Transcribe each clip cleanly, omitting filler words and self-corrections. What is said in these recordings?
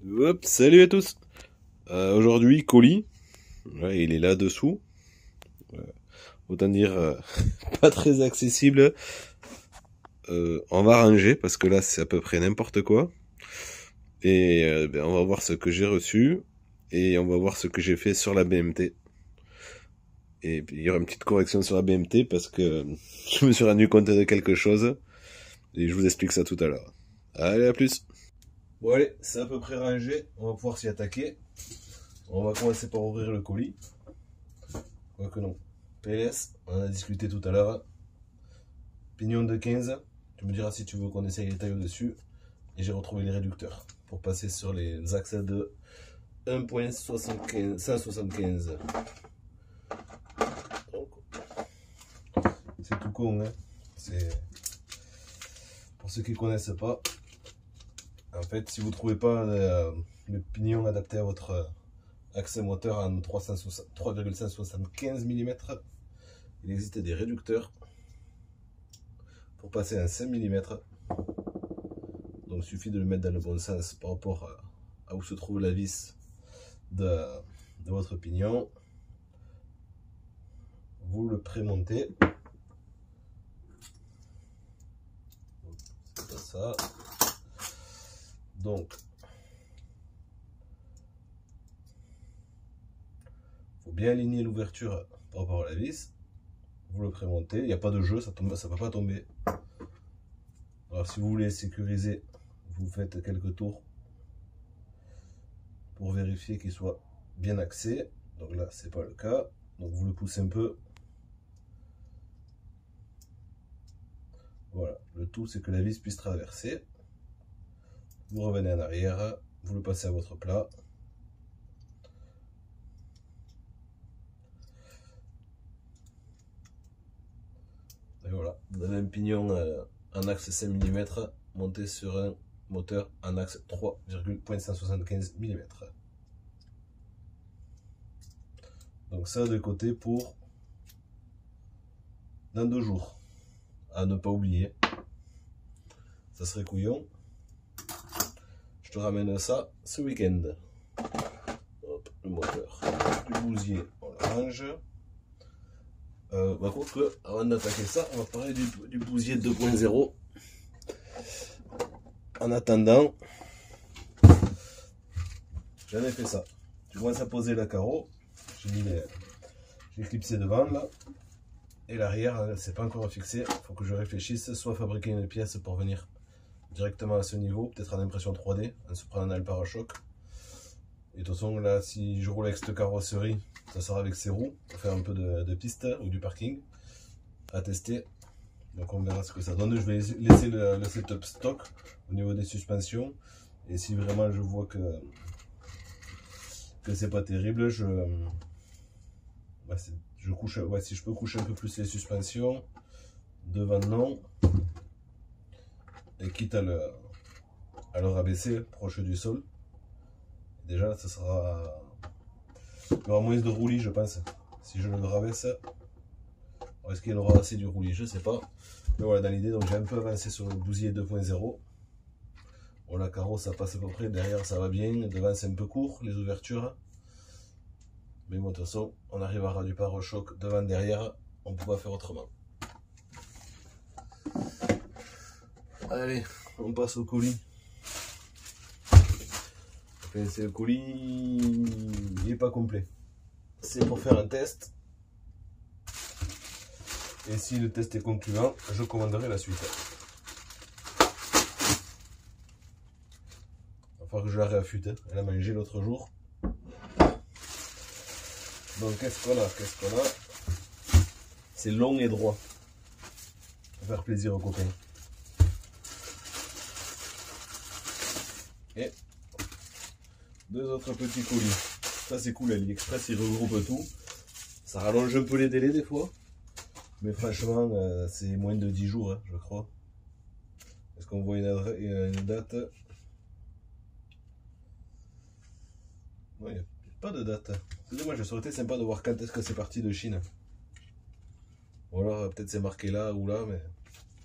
Hop, salut à tous. Aujourd'hui, colis. Ouais, il est là dessous. Autant dire pas très accessible. On va ranger parce que là c'est à peu près n'importe quoi. Et on va voir ce que j'ai reçu et on va voir ce que j'ai fait sur la BMT. Et puis, il y aura une petite correction sur la BMT parce que je me suis rendu compte de quelque chose et je vous explique ça tout à l'heure. Allez, à plus. Bon allez, c'est à peu près rangé, on va pouvoir s'y attaquer. On va commencer par ouvrir le colis. Quoique non. PLS, on en a discuté tout à l'heure. Pignon de 15. Tu me diras si tu veux qu'on essaye les tailles au-dessus. Et j'ai retrouvé les réducteurs pour passer sur les axes de 1.175. C'est tout con, hein. C'est pour ceux qui ne connaissent pas. En fait, si vous ne trouvez pas le pignon adapté à votre axe moteur en 3,175 mm, il existe des réducteurs pour passer à 5 mm. Donc il suffit de le mettre dans le bon sens par rapport à où se trouve la vis de votre pignon. Vous le prémontez. C'est pas ça. Donc il faut bien aligner l'ouverture par rapport à la vis. Vous le prémontez. Il n'y a pas de jeu, ça ne va pas tomber. Alors si vous voulez sécuriser, vous faites quelques tours pour vérifier qu'il soit bien axé. Donc là, c'est pas le cas. Donc vous le poussez un peu. Voilà, le tout c'est que la vis puisse traverser. Vous revenez en arrière, vous le passez à votre plat. Et voilà, vous avez un pignon en axe 5 mm monté sur un moteur en axe 3,175 mm. Donc ça de côté pour dans 2 jours. À ne pas oublier. Ça serait couillon. Je te ramène ça ce week-end. Hop, le moteur du bousier, on le range. Par contre, avant d'attaquer ça, on va parler du bousier 2.0. En attendant, j'en ai fait ça. Je commence à poser le carreau. J'ai clipsé devant là. Et l'arrière, c'est pas encore fixé. Il faut que je réfléchisse, soit fabriquer une pièce pour venir directement à ce niveau, peut-être en impression 3D, en se prenant dans le pare-choc. Et de toute façon, là, si je roule avec cette carrosserie, ça sera avec ses roues, pour faire un peu de piste ou du parking à tester. Donc on verra ce que ça donne. Je vais laisser le setup stock au niveau des suspensions. Et si vraiment je vois que c'est pas terrible, couche, si je peux coucher un peu plus les suspensions, devant non, et quitte à le rabaisser proche du sol, déjà ça sera, il y aura moins de roulis je pense. Si je le rabaisse, est-ce qu'il y aura assez du roulis, je sais pas, mais voilà, dans l'idée. Donc j'ai un peu avancé sur le bousier 2.0. Bon, la carreau ça passe à peu près, derrière ça va bien, devant c'est un peu court les ouvertures. Mais bon, de toute façon, on arrivera du pare-choc devant, derrière, on ne peut pas faire autrement. Allez, on passe au colis. Enfin, c'est le colis, il n'est pas complet. C'est pour faire un test. Et si le test est concluant, je commanderai la suite. Il va falloir que je la réaffûte. Elle a mangé l'autre jour. Donc qu'est-ce qu'on a? C'est long et droit. Pour faire plaisir aux copains. Et 2 autres petits colis. Ça c'est cool, AliExpress il regroupe tout. Ça rallonge un peu les délais des fois. Mais franchement, c'est moins de 10 jours, hein, je crois. Est-ce qu'on voit une date? Non, il n'y a pas de date. C'est dommage, ça aurait été sympa de voir quand est-ce que c'est parti de Chine. Ou alors peut-être c'est marqué là ou là, mais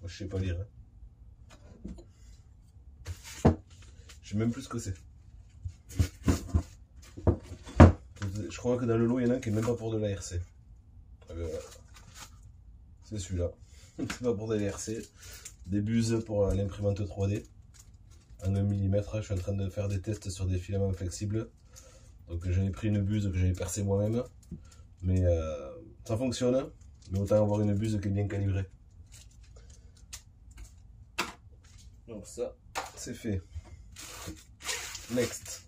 moi je sais pas lire. Hein. Je sais même plus ce que c'est. Je crois que dans le lot, il y en a un qui est même pas pour de l'ARC. C'est celui-là. C'est pas pour de l'ARC. Des buses pour l'imprimante 3D. En 1 mm, je suis en train de faire des tests sur des filaments flexibles. Donc j'avais pris une buse que j'avais percée moi-même. Mais ça fonctionne. Mais autant avoir une buse qui est bien calibrée. Donc ça, c'est fait. Next.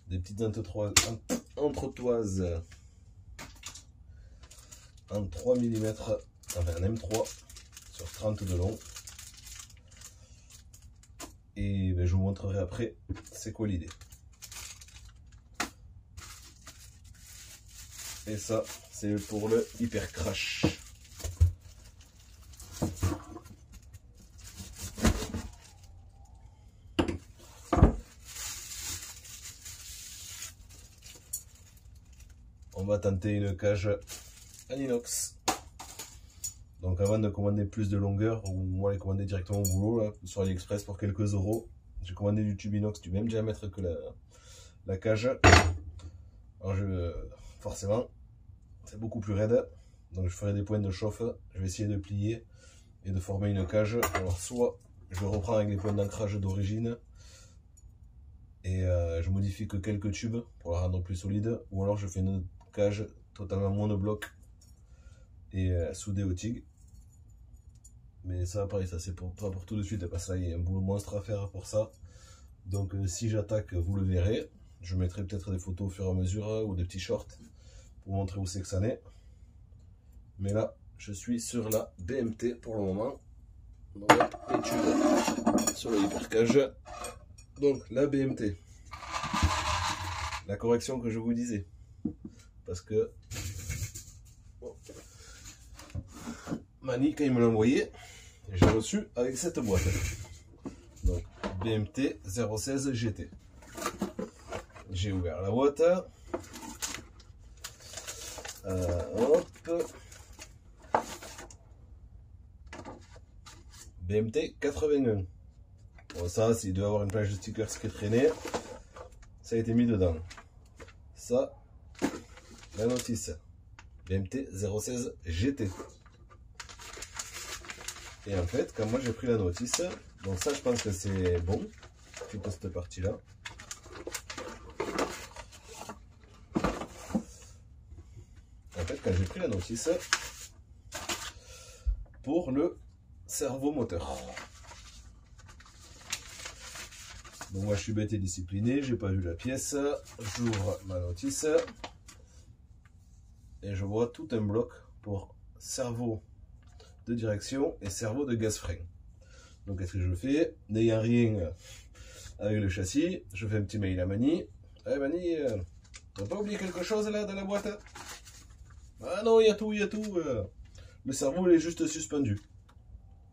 Des petites entretoises en 3 mm, enfin un M3 sur 30 de long. Et ben, je vous montrerai après c'est quoi l'idée. Et ça, c'est pour le Hyper Crash. On va tenter une cage en inox. Donc avant de commander plus de longueur, ou moi les commander directement au boulot là, sur AliExpress pour quelques euros, j'ai commandé du tube inox du même diamètre que la cage. Alors forcément, c'est beaucoup plus raide. Donc je ferai des points de chauffe. Je vais essayer de plier et de former une cage. Alors soit je reprends avec les points d'ancrage d'origine et je modifie que quelques tubes pour la rendre plus solide, ou alors je fais une cage totalement monobloc et soudée au TIG. Mais ça pareil, ça c'est pas pour tout de suite parce que là il y a un boulot monstre à faire pour ça. Donc si j'attaque, vous le verrez. Je mettrai peut-être des photos au fur et à mesure ou des petits shorts pour montrer où c'est que ça n'est. Mais là je suis sur la BMT pour le moment. Donc étude sur le hypercage. Donc la BMT. La correction que je vous disais. Parce que Mani, quand il me l'a envoyé, j'ai reçu avec cette boîte. Donc BMT 016 GT. J'ai ouvert la boîte. Hop. BMT 81. Bon, ça, s'il doit avoir une plage de stickers qui traînait, ça a été mis dedans. Ça, la notice. BMT 016 GT. Et en fait, quand moi j'ai pris la notice, donc ça je pense que c'est bon, plutôt cette partie-là. En fait, quand j'ai pris la notice, pour le servo moteur. Donc moi je suis bête et discipliné, j'ai pas vu la pièce, j'ouvre ma notice et je vois tout un bloc pour servo de direction et servo de gaz-frein. Donc qu'est-ce que je fais? N'ayant rien avec le châssis, je fais un petit mail à Mani. Eh Mani, t'as pas oublié quelque chose là dans la boîte? Ah non, il y a tout, il y a tout. Le servo il est juste suspendu.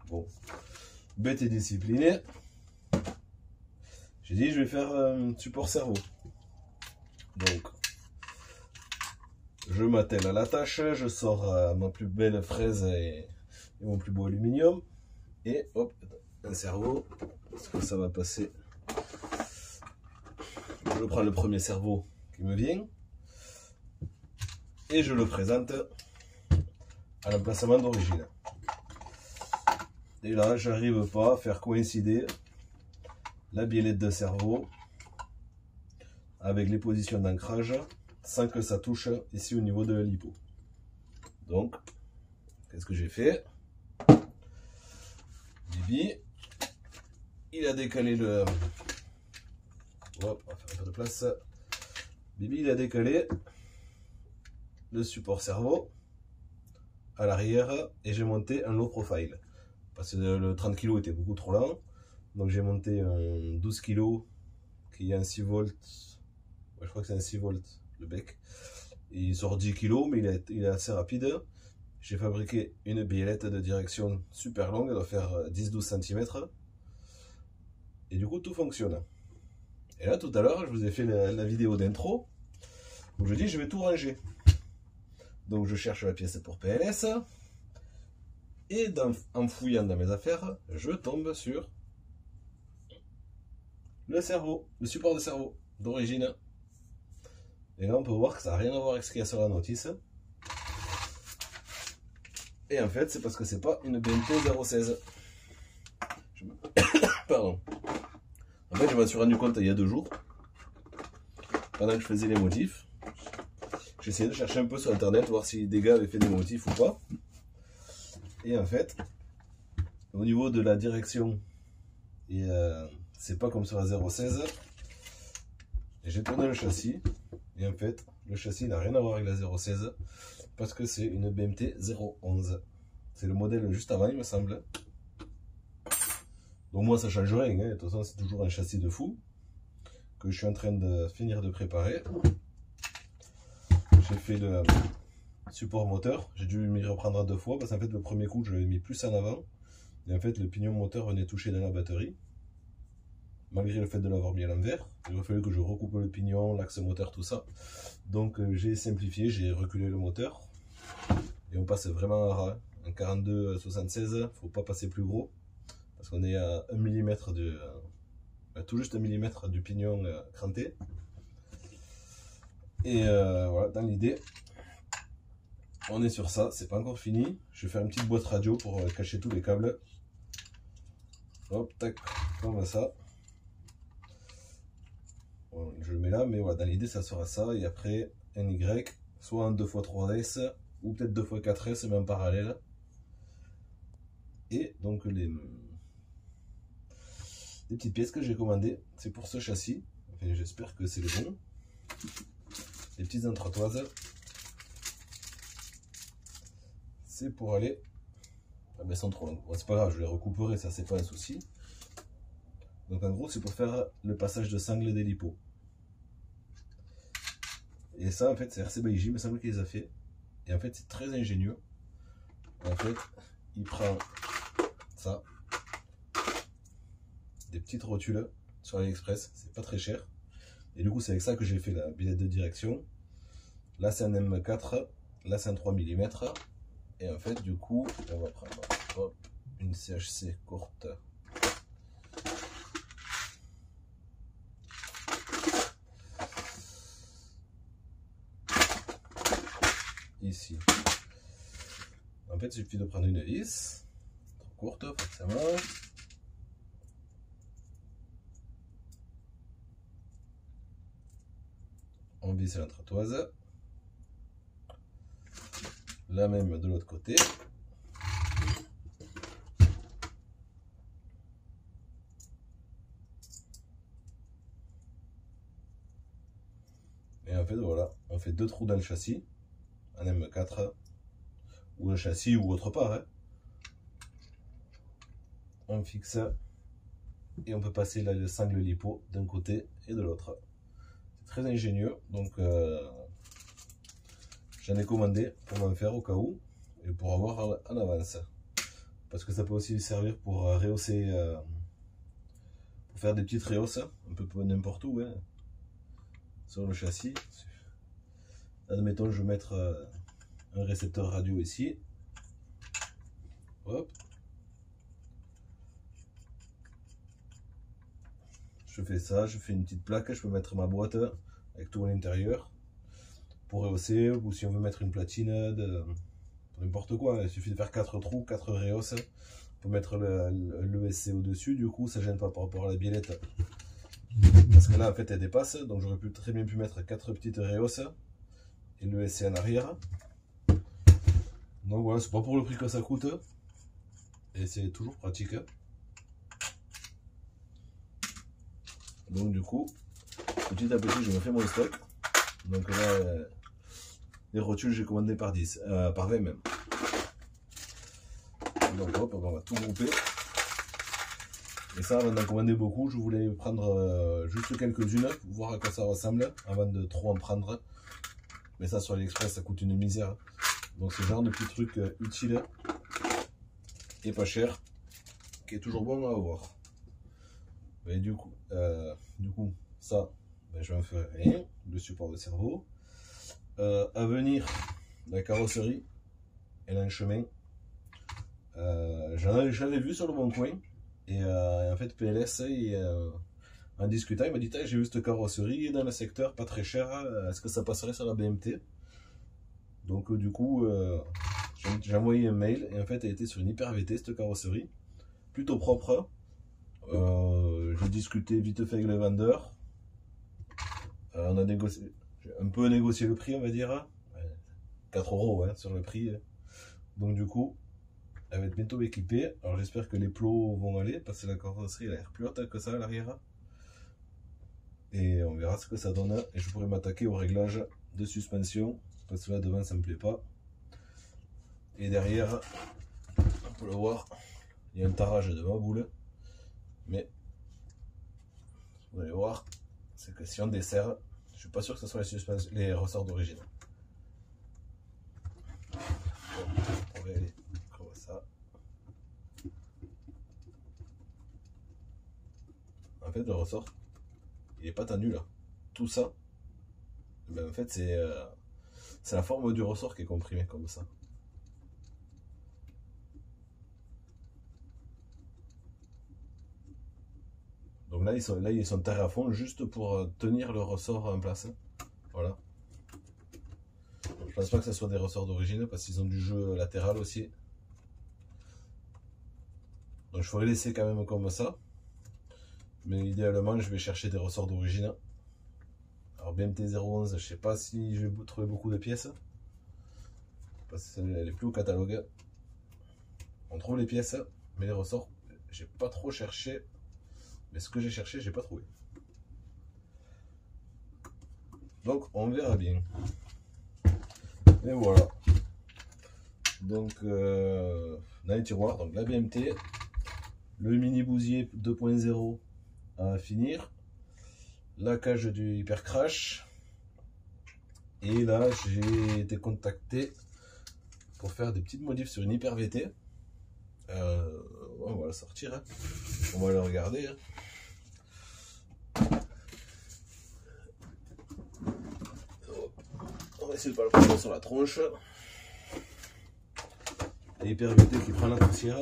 Bon, bête et discipliné. J'ai dit je vais faire un support servo. Donc je m'attelle à la tâche, je sors ma plus belle fraise et mon plus beau aluminium. Et hop, un servo. Est-ce que ça va passer? Je prends le premier servo qui me vient. Et je le présente à l'emplacement d'origine. Et là, j'arrive pas à faire coïncider la biellette de servo avec les positions d'ancrage sans que ça touche ici au niveau de la lipo. Donc, qu'est-ce que j'ai fait? Bibi, il a décalé le... Hop, on va faire un peu de place. Bibi, il a décalé le support servo à l'arrière et j'ai monté un low profile. Parce que le 30 kg était beaucoup trop lent. Donc j'ai monté un 12 kg qui est un 6 volts. Ouais, je crois que c'est un 6 volts le bec. Et il sort 10 kg mais il est assez rapide. J'ai fabriqué une biellette de direction super longue, elle doit faire 10-12 cm. Et du coup tout fonctionne. Et là tout à l'heure je vous ai fait la vidéo d'intro où je dis je vais tout ranger. Donc je cherche la pièce pour PLS. Et en fouillant dans mes affaires, je tombe sur le cerveau, le support de cerveau d'origine. Et là on peut voir que ça n'a rien à voir avec ce qu'il y a sur la notice. Et en fait c'est parce que c'est pas une BMT 016. Pardon. En fait je m'en suis rendu compte il y a 2 jours. Pendant que je faisais les motifs. J'essayais de chercher un peu sur internet, voir si des gars avaient fait des motifs ou pas. Et en fait, au niveau de la direction, et c'est pas comme sur la 016. J'ai tourné le châssis. Et en fait, le châssis n'a rien à voir avec la 016. Parce que c'est une BMT 011. C'est le modèle juste avant, il me semble. Donc moi ça change rien, hein. De toute façon c'est toujours un châssis de fou. Que je suis en train de finir de préparer. J'ai fait le support moteur, j'ai dû m'y reprendre 2 fois parce qu'en fait le premier coup je l'avais mis plus en avant et en fait le pignon moteur venait toucher dans la batterie malgré le fait de l'avoir mis à l'envers. Il a fallu que je recoupe le pignon, l'axe moteur, tout ça. Donc j'ai simplifié, j'ai reculé le moteur et on passe vraiment à ras. En 42-76, faut pas passer plus gros parce qu'on est à 1 mm de tout juste 1 mm du pignon cranté. Et voilà, dans l'idée, on est sur ça, c'est pas encore fini. Je vais faire une petite boîte radio pour cacher tous les câbles. Hop, tac, comme ça. Bon, je le mets là, mais voilà, dans l'idée, ça sera ça. Et après, un Y, soit un 2x3S, ou peut-être 2x4S, mais en parallèle. Et donc, les petites pièces que j'ai commandées, c'est pour ce châssis. Enfin, j'espère que c'est les bons. Les petites entretoises. C'est pour aller. Ah ben, elles sont trop longues. Bon, c'est pas grave, je les recouperai, ça c'est pas un souci. Donc en gros, c'est pour faire le passage de sangle des lipots. Et ça, en fait, c'est RC Baiji, il me semble qu'il les a fait. Et en fait, c'est très ingénieux. En fait, il prend ça, des petites rotules sur AliExpress, c'est pas très cher. Et du coup, c'est avec ça que j'ai fait la billette de direction. Là, c'est un M4, là, c'est un 3 mm. Et en fait, du coup, on va prendre hop, une CHC courte. Ici. En fait, il suffit de prendre une vis, trop courte, forcément. On visse l'entretoise. La même de l'autre côté. Et en fait, voilà, on fait 2 trous dans le châssis, un M4, ou le châssis ou autre part. Hein. On fixe et on peut passer là, le sangle lipo d'un côté et de l'autre. C'est très ingénieux, donc j'en ai commandé pour m'en faire au cas où et pour avoir en avance. Parce que ça peut aussi servir pour rehausser, pour faire des petites rehausses, un peu n'importe où, hein, sur le châssis. Admettons, je vais mettre un récepteur radio ici. Hop. Je fais ça, je fais une petite plaque, je peux mettre ma boîte avec tout à l'intérieur pour rehausser, ou si on veut mettre une platine, n'importe quoi, il suffit de faire 4 trous, 4 rehausses, on peut mettre l'ESC au-dessus, du coup ça gêne pas par rapport à la biellette, parce que là en fait elle dépasse, donc j'aurais très bien pu mettre 4 petites rehausses et l'ESC en arrière. Donc voilà, c'est pas pour le prix que ça coûte, et c'est toujours pratique. Donc du coup, petit à petit, je me fais mon stock. Donc là, les rotules, j'ai commandé par 10, par 20 même. Donc hop, on va tout grouper. Et ça, avant d'en commander beaucoup, je voulais prendre juste quelques-unes, voir à quoi ça ressemble, avant de trop en prendre. Mais ça, sur AliExpress, ça coûte une misère. Donc c'est le genre de petit truc utile et pas cher, qui est toujours bon à avoir. Et du coup, ça, ben, je vais en faire rien, le support de cerveau. À venir, la carrosserie, elle a un chemin. J'en avais vu sur le bon coin. Et en fait, PLS, en discutant, il m'a dit, j'ai vu cette carrosserie dans le secteur, pas très cher, est-ce que ça passerait sur la BMT? Donc du coup, j'ai envoyé un mail, et en fait, elle était sur une Hyper VT, cette carrosserie, plutôt propre. J'ai discuté vite fait avec le vendeur. On a négocié, j'ai un peu négocié le prix, on va dire. 4 € hein, sur le prix. Donc du coup, elle va être bientôt équipée. Alors j'espère que les plots vont aller, parce que la carrosserie elle a l'air plus haute que ça à l'arrière. Et on verra ce que ça donne. Et je pourrai m'attaquer au réglage de suspension, parce que là devant ça me plaît pas. Et derrière, on peut le voir, il y a un tarage de ma boule. Mais vous allez voir, c'est que si on dessert, je suis pas sûr que ce soit les ressorts d'origine. On va aller comme ça. En fait, le ressort, il est pas tendu là. Tout ça, ben, en fait, c'est la forme du ressort qui est comprimée comme ça. Donc là, ils sont taillés à fond juste pour tenir le ressort en place. Voilà. Je pense pas que ce soit des ressorts d'origine parce qu'ils ont du jeu latéral aussi. Donc je ferai laisser quand même comme ça. Mais idéalement, je vais chercher des ressorts d'origine. Alors BMT 011, je sais pas si je vais trouver beaucoup de pièces. Parce qu'elle est plus au catalogue. On trouve les pièces, mais les ressorts, j'ai pas trop cherché. Mais ce que j'ai cherché, j'ai pas trouvé. Donc on verra bien. Et voilà. Donc dans les tiroirs, donc la BMT, le mini bousier 2.0 à finir, la cage du Hyper Crash. Et là j'ai été contacté pour faire des petites modifs sur une Hyper VT. On va la sortir, hein. On va la regarder. Hein. On va essayer de pas le prendre sur la tronche. Et Hyper VT qui prend la poussière.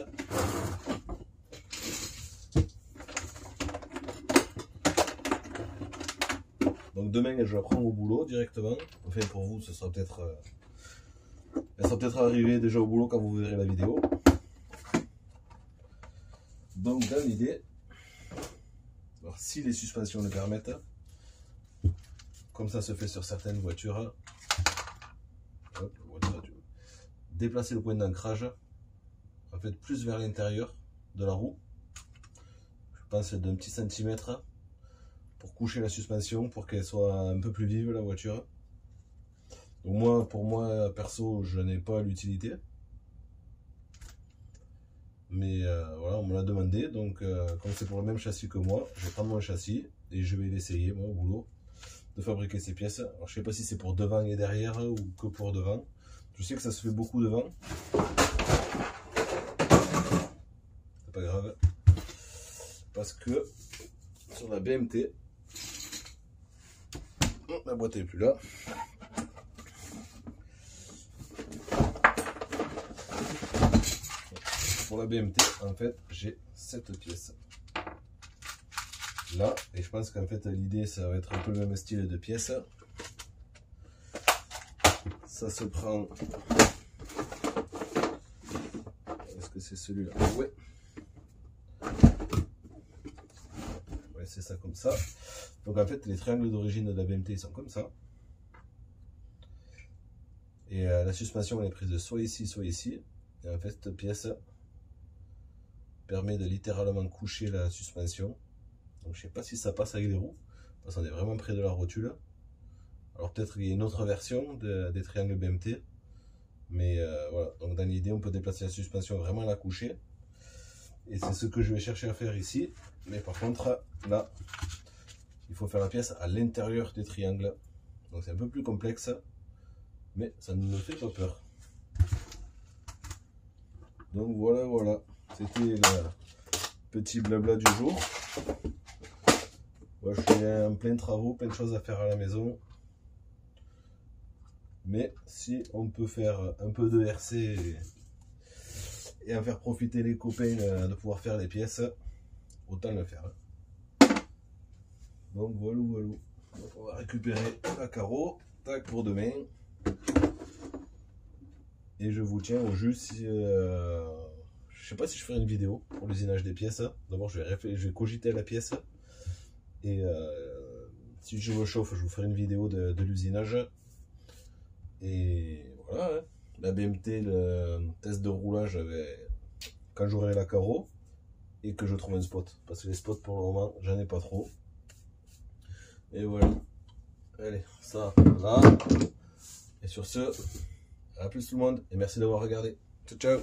Donc demain je la prends au boulot directement. Enfin pour vous ce sera peut-être elle sera peut-être arrivée déjà au boulot quand vous verrez la vidéo. Donc dans l'idée, alors si les suspensions le permettent, comme ça se fait sur certaines voitures, hop, déplacer le point d'ancrage en fait plus vers l'intérieur de la roue, je pense d'un petit centimètre, pour coucher la suspension, pour qu'elle soit un peu plus vive la voiture. Donc moi, pour moi perso, je n'ai pas l'utilité, mais voilà, on me l'a demandé, donc comme c'est pour le même châssis que moi, je vais prendre mon châssis et je vais l'essayer moi au boulot de fabriquer ces pièces. Alors je sais pas si c'est pour devant et derrière ou que pour devant. Je sais que ça se fait beaucoup devant. C'est pas grave, parce que sur la BMT, la boîte est plus là. Pour la BMT, en fait, j'ai cette pièce là, et je pense qu'en fait l'idée ça va être un peu le même style de pièce. Ça se prend. Est-ce que c'est celui-là? Ouais. Ouais, c'est ça comme ça. Donc en fait les triangles d'origine de la BMT sont comme ça. Et la suspension elle est prise soit ici, soit ici. Et en fait cette pièce permet de littéralement coucher la suspension. Donc je sais pas si ça passe avec les roues, parce qu'on est vraiment près de la rotule. Alors peut-être qu'il y a une autre version des triangles BMT. Mais voilà, donc dans l'idée on peut déplacer la suspension vraiment à la coucher. Et c'est ce que je vais chercher à faire ici. Mais par contre là, il faut faire la pièce à l'intérieur des triangles. Donc c'est un peu plus complexe, mais ça ne me fait pas peur. Donc voilà, voilà. C'était le petit blabla du jour. Moi, je suis en plein travaux, plein de choses à faire à la maison. Mais si on peut faire un peu de RC et en faire profiter les copains de pouvoir faire les pièces, autant le faire. Donc voilà, voilà. Donc, on va récupérer la carreau, tac, pour demain. Et je vous tiens au jus si... je sais pas si je ferai une vidéo pour l'usinage des pièces. D'abord, je vais cogiter la pièce. Et si je me chauffe, je vous ferai une vidéo de l'usinage. Et voilà, hein. La BMT, le test de roulage, quand j'aurai la carreau et que je trouve un spot. Parce que les spots, pour le moment, j'en ai pas trop. Et voilà. Allez, ça, là. Et sur ce, à plus tout le monde. Et merci d'avoir regardé. Ciao, ciao.